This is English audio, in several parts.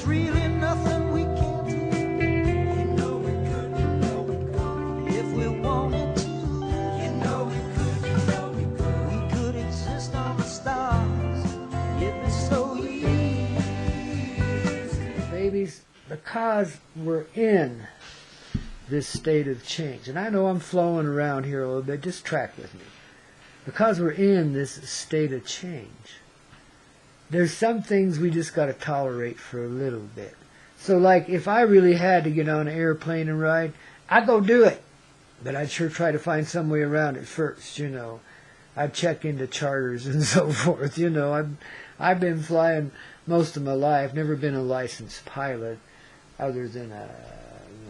really nothing we can't do. You know we could, you know we could. If we wanted to, you know we could, you know we could. We could exist on the stars. It'd be so easy. Babies, because we're in this state of change, and I know I'm flowing around here a little bit, just track with me. Because we're in this state of change, there's some things we just got to tolerate for a little bit. So like if I really had to get on an airplane and ride, I'd go do it. But I'd sure try to find some way around it first, you know. I'd check into charters and so forth, you know. I've been flying most of my life, never been a licensed pilot other than a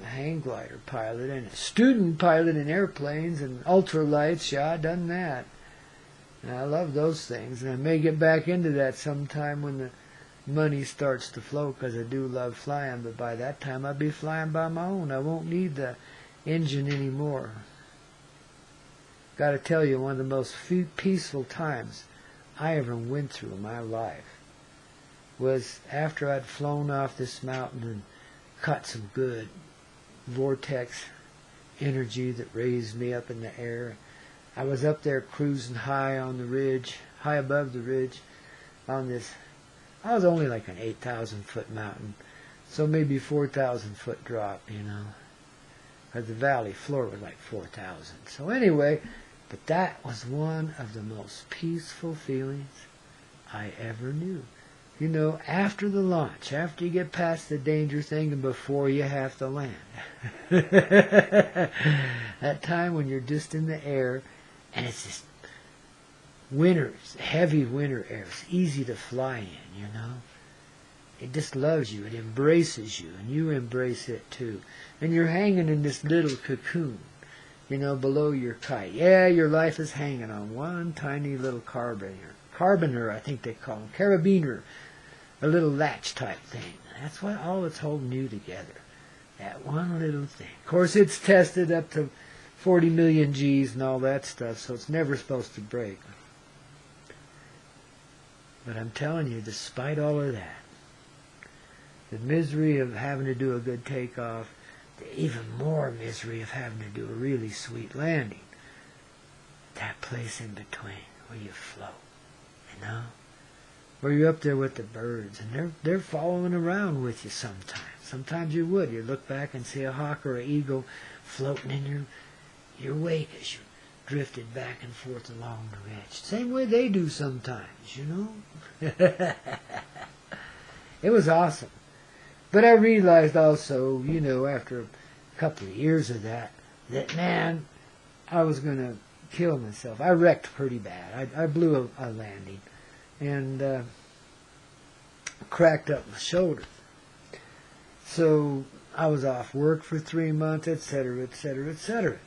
hang glider pilot and a student pilot in airplanes and ultralights. Yeah, I've done that. And I love those things, and I may get back into that sometime when the money starts to flow, because I do love flying, but by that time I'll be flying by my own. I won't need the engine anymore. Got to tell you, one of the most peaceful times I ever went through in my life was after I'd flown off this mountain and caught some good vortex energy that raised me up in the air. I was up there cruising high on the ridge, high above the ridge, on this. I was only like an 8,000-foot mountain, so maybe 4,000-foot drop, you know. Because the valley floor was like 4,000. So anyway, but that was one of the most peaceful feelings I ever knew. You know, after the launch, after you get past the danger thing and before you have to land. That time when you're just in the air, and it's just winter, heavy winter air. It's easy to fly in, you know. It just loves you. It embraces you, and you embrace it too. And you're hanging in this little cocoon, you know, below your kite. Yeah, your life is hanging on one tiny little carabiner, I think they call them, carabiner, a little latch type thing. That's what all that's holding you together. That one little thing. Of course, it's tested up to 40 million G's and all that stuff, so it's never supposed to break. But I'm telling you, despite all of that, the misery of having to do a good takeoff, the even more misery of having to do a really sweet landing, that place in between where you float, you know, where you're up there with the birds, and they're following around with you sometimes. Sometimes you would. You look back and see a hawk or an eagle floating in your wake as you drifted back and forth along the ridge. Same way they do sometimes, you know. It was awesome. But I realized also, you know, after a couple of years of that, man, I was going to kill myself. I wrecked pretty bad. I blew a landing and cracked up my shoulder. So I was off work for 3 months, etc., etc., etc.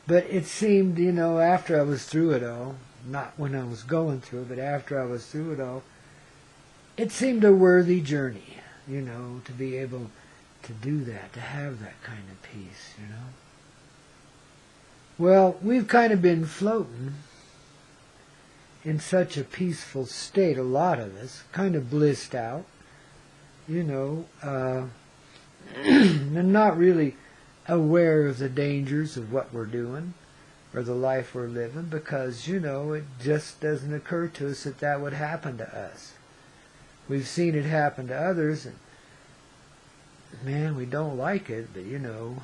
But it seemed, you know, after I was through it all, not when I was going through it, but after I was through it all, it seemed a worthy journey, you know, to be able to do that, to have that kind of peace, you know. Well, we've kind of been floating in such a peaceful state, a lot of us, kind of blissed out, you know, and not really aware of the dangers of what we're doing or the life we're living, because, you know, it just doesn't occur to us that that would happen to us. We've seen it happen to others, and man, we don't like it, but, you know,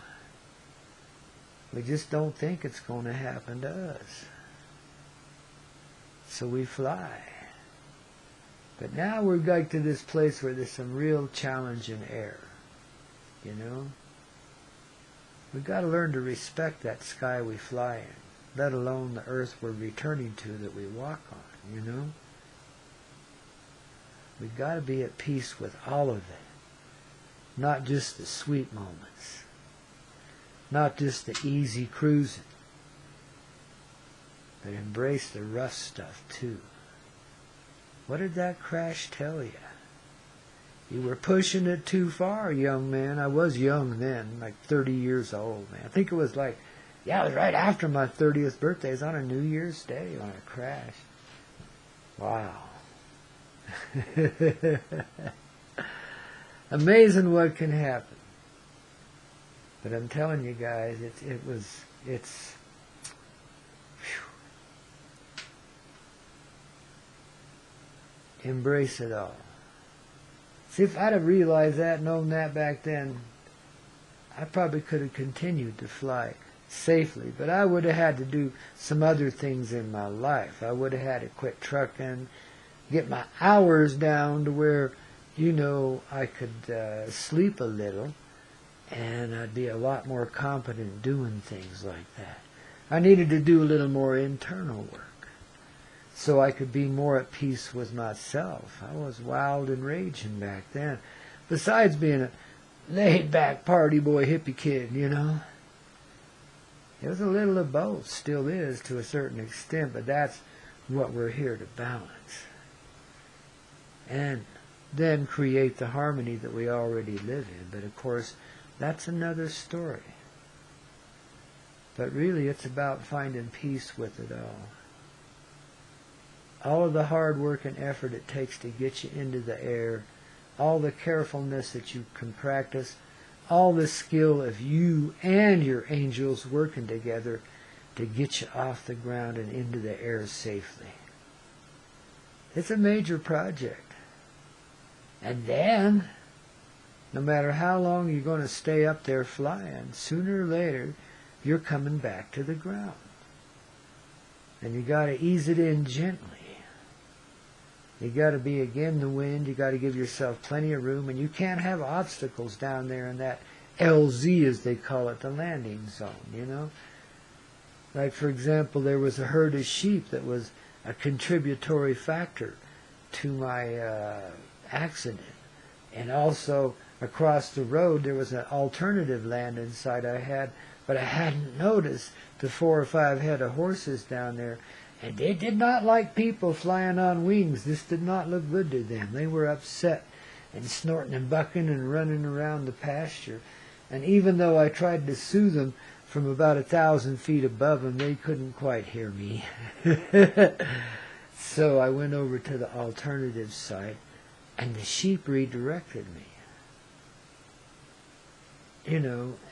we just don't think it's going to happen to us. So we fly. But now we're like to this place where there's some real challenge in air, you know. We've got to learn to respect that sky we fly in, let alone the earth we're returning to that we walk on, you know. We've got to be at peace with all of it, not just the sweet moments, not just the easy cruising, but embrace the rough stuff too. What did that crash tell you? You were pushing it too far, young man. I was young then, like 30 years old, man. I think it was like, yeah, it was right after my 30th birthday. It was on a New Year's Day when it crashed. Wow. Amazing what can happen. But I'm telling you guys, it's embrace it all. See, if I'd have realized that, known that back then, I probably could have continued to fly safely, but I would have had to do some other things in my life. I would have had to quit trucking, get my hours down to where, I could sleep a little, and I'd be a lot more competent doing things like that. I needed to do a little more internal work so I could be more at peace with myself. I was wild and raging back then. Besides being a laid-back party boy hippie kid, It was a little of both, still is to a certain extent, but that's what we're here to balance. And then create the harmony that we already live in. But of course, that's another story. But really, it's about finding peace with it all. All of the hard work and effort it takes to get you into the air, all the carefulness that you can practice, all the skill of you and your angels working together to get you off the ground and into the air safely. It's a major project. And then, no matter how long you're going to stay up there flying, sooner or later, you're coming back to the ground. And you got to ease it in gently. You got to be again the wind. You got to give yourself plenty of room, and you can't have obstacles down there in that LZ, as they call it, the landing zone. Like, for example, there was a herd of sheep that was a contributory factor to my accident. And also, across the road, there was an alternative landing site I had, but I hadn't noticed the 4 or 5 head of horses down there. And they did not like people flying on wings. This did not look good to them. They were upset and snorting and bucking and running around the pasture. And even though I tried to soothe them from about 1,000 feet above them, they couldn't quite hear me. So I went over to the alternative site, and the sheep redirected me.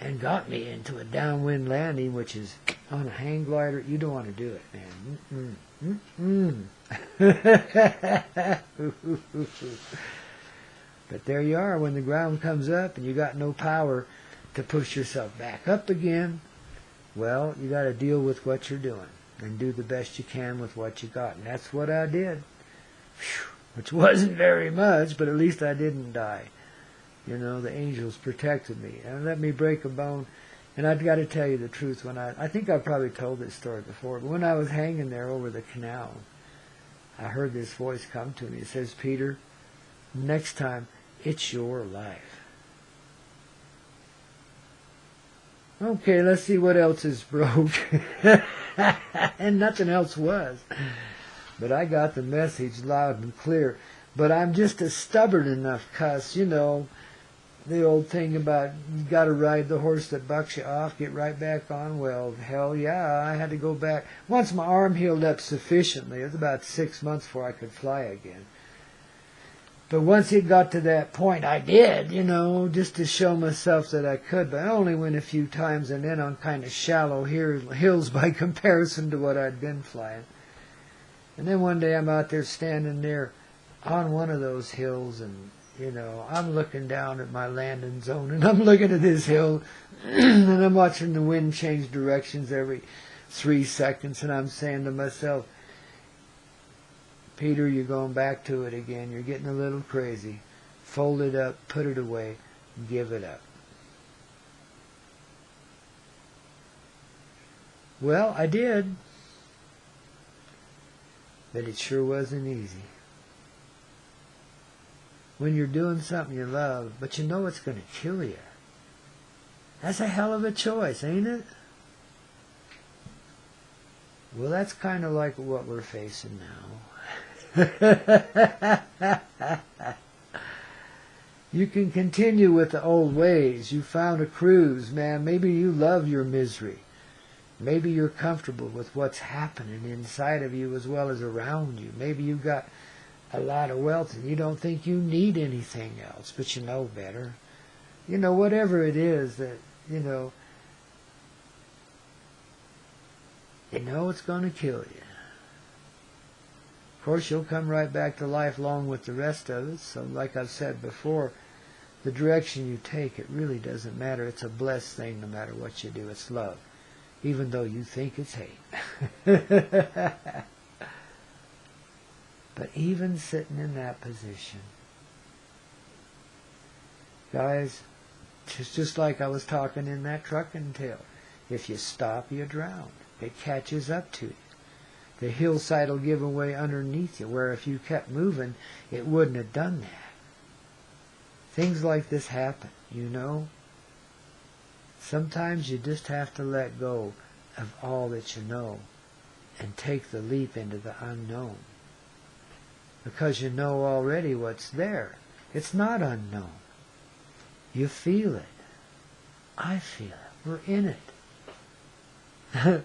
And got me into a downwind landing, which is on a hang glider. You don't want to do it, man. But there you are when the ground comes up and you got no power to push yourself back up again. Well, you got to deal with what you're doing and do the best you can with what you got. And that's what I did. Which wasn't very much, but at least I didn't die. The angels protected me and let me break a bone. And I've got to tell you the truth. I think I've probably told this story before, but when I was hanging there over the canal, I heard this voice come to me. It says, "Peter, next time, it's your life." Okay, let's see what else is broke. And nothing else was. But I got the message loud and clear. But I'm just a stubborn enough cuss, the old thing about you got to ride the horse that bucks you off, get right back on. Well, hell yeah, I had to go back. Once my arm healed up sufficiently, it was about 6 months before I could fly again. But once it got to that point, I did, just to show myself that I could. But I only went a few times and then on kind of shallow hills by comparison to what I'd been flying. And then one day I'm out there standing there on one of those hills and I'm looking down at my landing zone, and I'm looking at this hill, and I'm watching the wind change directions every 3 seconds, and I'm saying to myself, "Peter, you're going back to it again. You're getting a little crazy. Fold it up, put it away, give it up." Well, I did. But it sure wasn't easy. When you're doing something you love, but you know it's going to kill you. That's a hell of a choice, ain't it? Well, that's kind of like what we're facing now. You can continue with the old ways. You found a cruise, man. Maybe you love your misery. Maybe you're comfortable with what's happening inside of you as well as around you. Maybe you've got a lot of wealth and you don't think you need anything else, but you know better. You know, whatever it is that, you know it's going to kill you. Of course, you'll come right back to life along with the rest of us. So like I've said before, the direction you take, it really doesn't matter. It's a blessed thing no matter what you do. It's love, even though you think it's hate. But even sitting in that position, guys, just like I was talking in that trucking tale, if you stop, you drown. It catches up to you. The hillside will give away underneath you, where if you kept moving, it wouldn't have done that. Things like this happen, you know. Sometimes you just have to let go of all that you know and take the leap into the unknown. Because you know already what's there. It's not unknown. You feel it. I feel it. We're in it.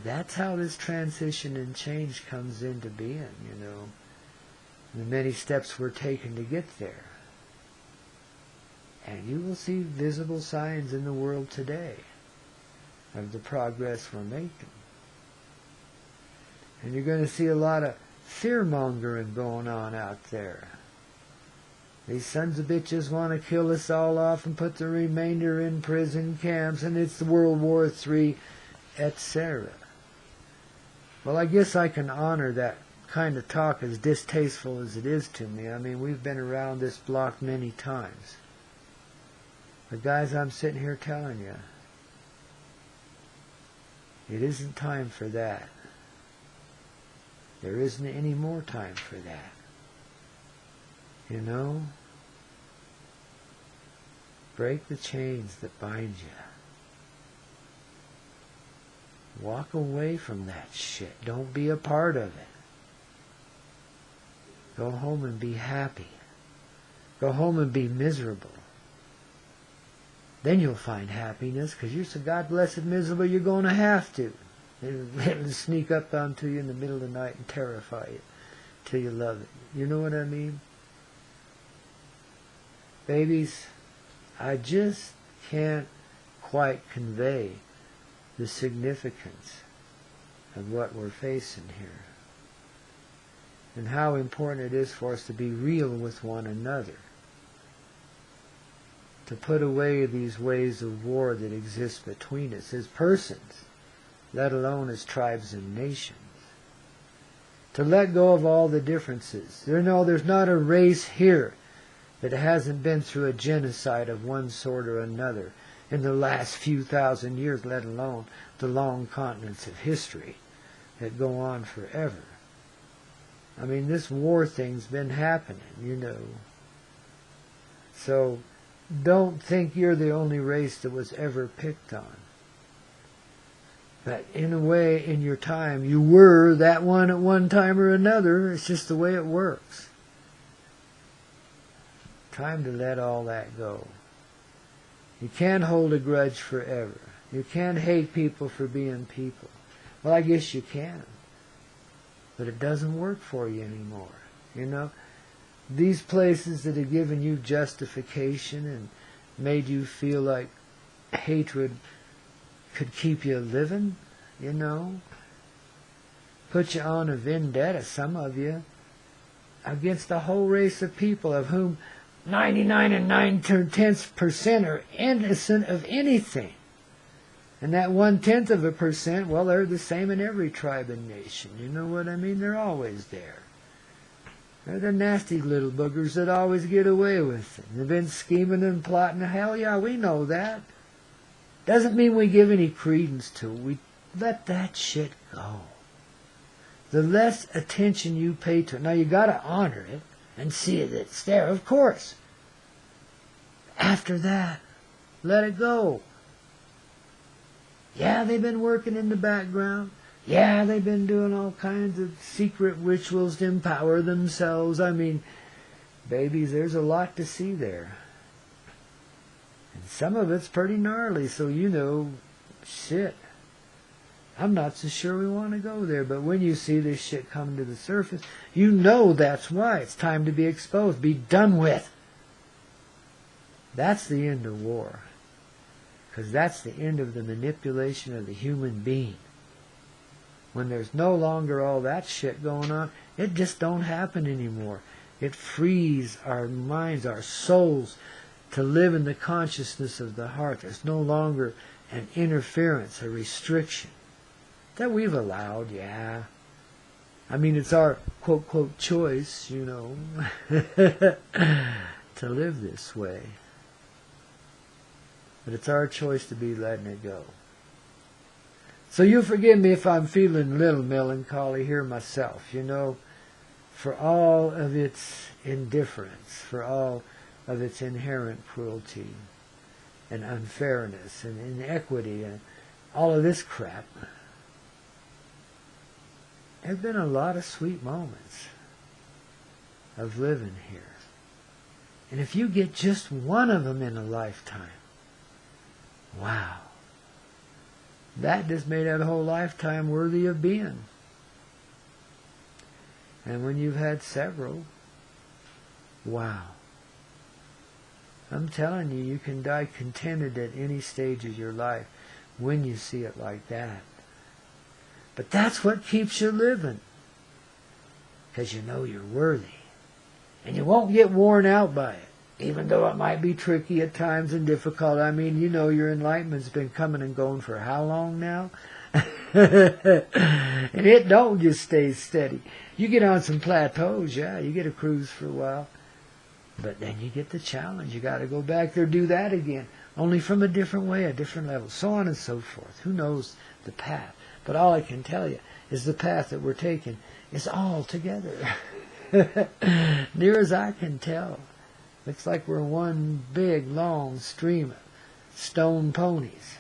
That's how this transition and change comes into being, you know. The many steps we're taking to get there. And you will see visible signs in the world today of the progress we're making. And you're going to see a lot of fear-mongering going on out there. These sons of bitches want to kill us all off and put the remainder in prison camps, and it's the World War III, etc. Well, I guess I can honor that kind of talk, as distasteful as it is to me. I mean, we've been around this block many times. But guys, I'm sitting here telling you, it isn't time for that. There isn't any more time for that. You know? Break the chains that bind you. Walk away from that shit. Don't be a part of it. Go home and be happy. Go home and be miserable. Then you'll find happiness, because you're so God-blessed miserable you're going to have to. It'll sneak up onto you in the middle of the night and terrify you till you love it. You know what I mean? Babies, I just can't quite convey the significance of what we're facing here. And how important it is for us to be real with one another. To put away these ways of war that exist between us as persons, let alone as tribes and nations. To let go of all the differences. There's not a race here that hasn't been through a genocide of one sort or another in the last few thousand years, let alone the long continents of history that go on forever. I mean, this war thing's been happening, you know. So, don't think you're the only race that was ever picked on. But in a way, in your time, you were that one at one time or another. It's just the way it works. Time to let all that go. You can't hold a grudge forever. You can't hate people for being people. Well, I guess you can. But it doesn't work for you anymore. You know? These places that have given you justification and made you feel like hatred could keep you living, you know, put you on a vendetta, some of you, against a whole race of people of whom 99 and 9/10% are innocent of anything. And that 0.1%, well, they're the same in every tribe and nation. You know what I mean? They're always there. They're the nasty little boogers that always get away with it. They've been scheming and plotting. Hell yeah, we know that. Doesn't mean we give any credence to it. We let that shit go. The less attention you pay to it. Now you got to honor it and see that it's there, of course. After that, let it go. Yeah, they've been working in the background. Yeah, they've been doing all kinds of secret rituals to empower themselves. I mean, babies, there's a lot to see there. And some of it's pretty gnarly, so you know, shit. I'm not so sure we want to go there. But when you see this shit coming to the surface, you know that's why. It's time to be exposed. Be done with. That's the end of war. Because that's the end of the manipulation of the human being. When there's no longer all that shit going on, it just don't happen anymore. It frees our minds, our souls, to live in the consciousness of the heart. There's no longer an interference, a restriction. That we've allowed, yeah. I mean, it's our quote, choice, you know, to live this way. But it's our choice to be letting it go. So you forgive me if I'm feeling a little melancholy here myself, you know, for all of its indifference, for all of its inherent cruelty and unfairness and inequity and all of this crap. There have been a lot of sweet moments of living here. And if you get just one of them in a lifetime, wow, that just made that whole lifetime worthy of being. And when you've had several, wow. I'm telling you, you can die contented at any stage of your life when you see it like that. But that's what keeps you living. Because you know you're worthy. And you won't get worn out by it. Even though it might be tricky at times and difficult. I mean, you know your enlightenment's been coming and going for how long now? And it don't just stay steady. You get on some plateaus, yeah, you get a cruise for a while. But then you get the challenge. You got to go back there, do that again. Only from a different way, a different level. So on and so forth. Who knows the path? But all I can tell you is the path that we're taking is all together. Near as I can tell. Looks like we're one big, long stream of stone ponies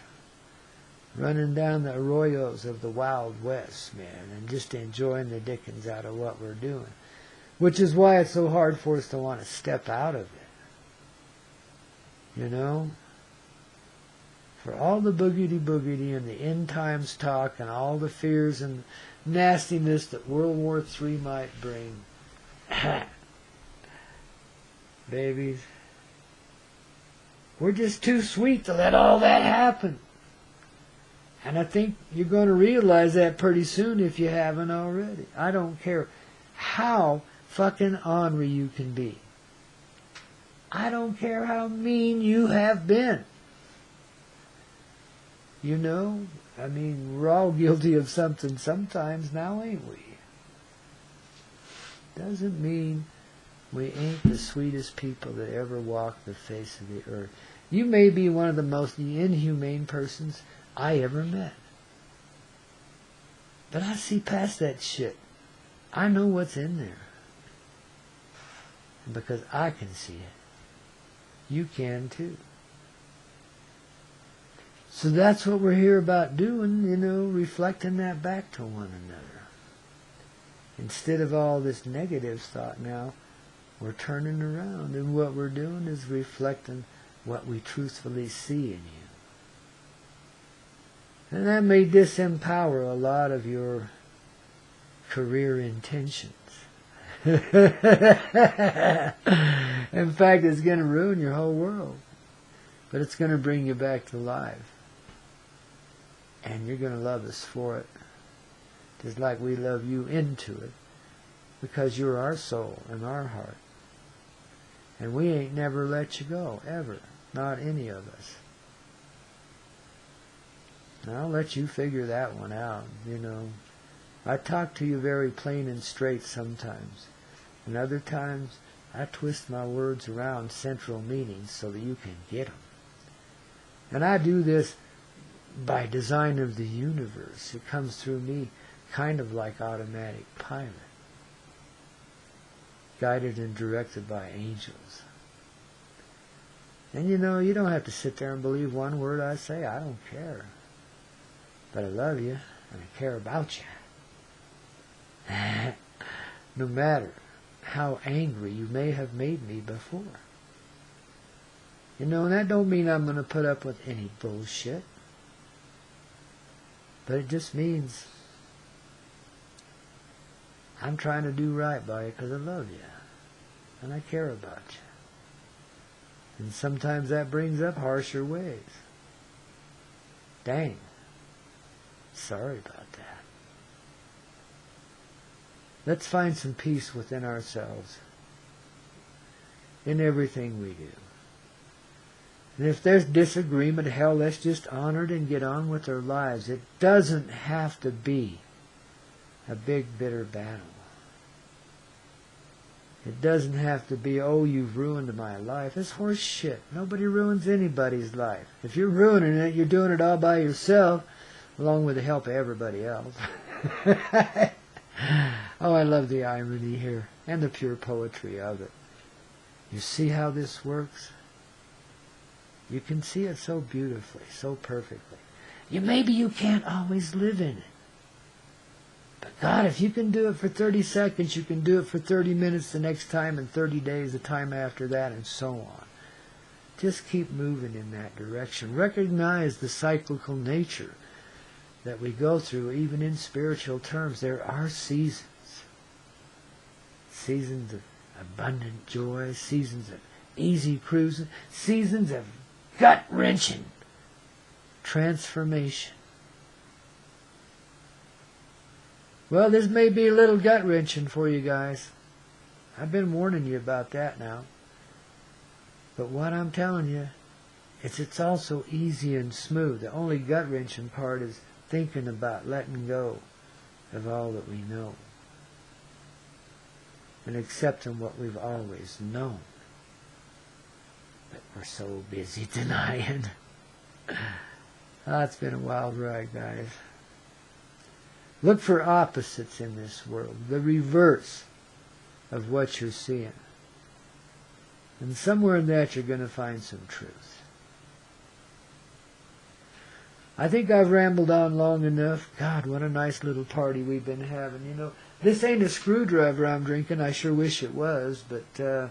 running down the arroyos of the Wild West, man, and just enjoying the dickens out of what we're doing. Which is why it's so hard for us to want to step out of it. You know? For all the boogity and the end times talk and all the fears and nastiness that World War III might bring. Babies, we're just too sweet to let all that happen. And I think you're going to realize that pretty soon if you haven't already. I don't care how fucking ornery you can be. I don't care how mean you have been. You know, I mean, we're all guilty of something sometimes now, ain't we? Doesn't mean we ain't the sweetest people that ever walked the face of the earth. You may be one of the most inhumane persons I ever met. But I see past that shit. I know what's in there. And because I can see it, you can too. So that's what we're here about doing, you know, reflecting that back to one another. Instead of all this negative thought now, we're turning around, and what we're doing is reflecting what we truthfully see in you. And that may disempower a lot of your career intentions. In fact, it's going to ruin your whole world. But it's going to bring you back to life. And you're going to love us for it. Just like we love you into it. Because you're our soul and our heart. And we ain't never let you go, ever. Not any of us. And I'll let you figure that one out, you know. I talk to you very plain and straight sometimes. And other times, I twist my words around central meanings so that you can get them. And I do this by design of the universe. It comes through me kind of like automatic pilot. Guided and directed by angels. And you know, you don't have to sit there and believe one word I say. I don't care. But I love you, and I care about you. No matter how angry you may have made me before. You know, and that don't mean I'm going to put up with any bullshit. But it just means I'm trying to do right by you because I love you. And I care about you. And sometimes that brings up harsher ways. Dang. Sorry about that. Let's find some peace within ourselves. In everything we do. And if there's disagreement, hell, let's just honor it and get on with our lives. It doesn't have to be a big, bitter battle. It doesn't have to be, oh, you've ruined my life. It's horse shit. Nobody ruins anybody's life. If you're ruining it, you're doing it all by yourself, along with the help of everybody else. Oh, I love the irony here, and the pure poetry of it. You see how this works? You can see it so beautifully, so perfectly. Maybe you can't always live in it. But God, if you can do it for 30 seconds, you can do it for 30 minutes the next time, and 30 days the time after that, and so on. Just keep moving in that direction. Recognize the cyclical nature that we go through, even in spiritual terms. There are seasons. Seasons of abundant joy, seasons of easy cruising, seasons of gut-wrenching transformation. Well, this may be a little gut-wrenching for you guys. I've been warning you about that now. But what I'm telling you, it's also easy and smooth. The only gut-wrenching part is thinking about letting go of all that we know and accepting what we've always known. But we're so busy denying. It's been a wild ride, guys. Look for opposites in this world, the reverse of what you're seeing. And somewhere in that you're going to find some truth. I think I've rambled on long enough. God, what a nice little party we've been having. You know, this ain't a screwdriver I'm drinking. I sure wish it was. But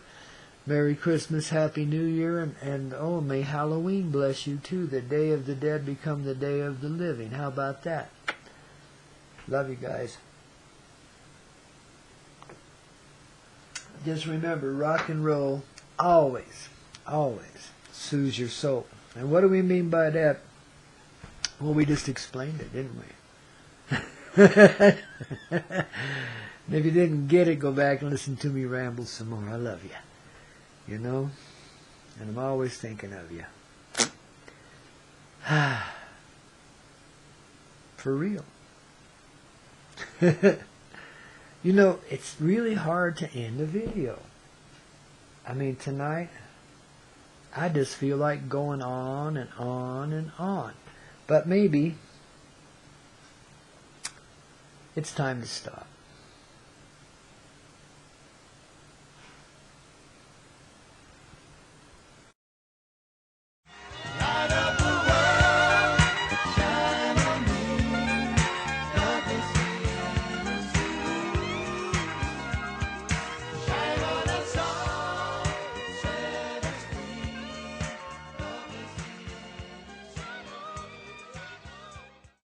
Merry Christmas, Happy New Year, and oh, may Halloween bless you too. The Day of the Dead become the Day of the Living. How about that? Love you guys. Just remember, rock and roll always, always soothes your soul. And what do we mean by that? Well, we just explained it, didn't we? And if you didn't get it, go back and listen to me ramble some more. I love you. You know? And I'm always thinking of you. For real. You know, it's really hard to end a video. I mean, tonight, I just feel like going on and on and on. But maybe it's time to stop.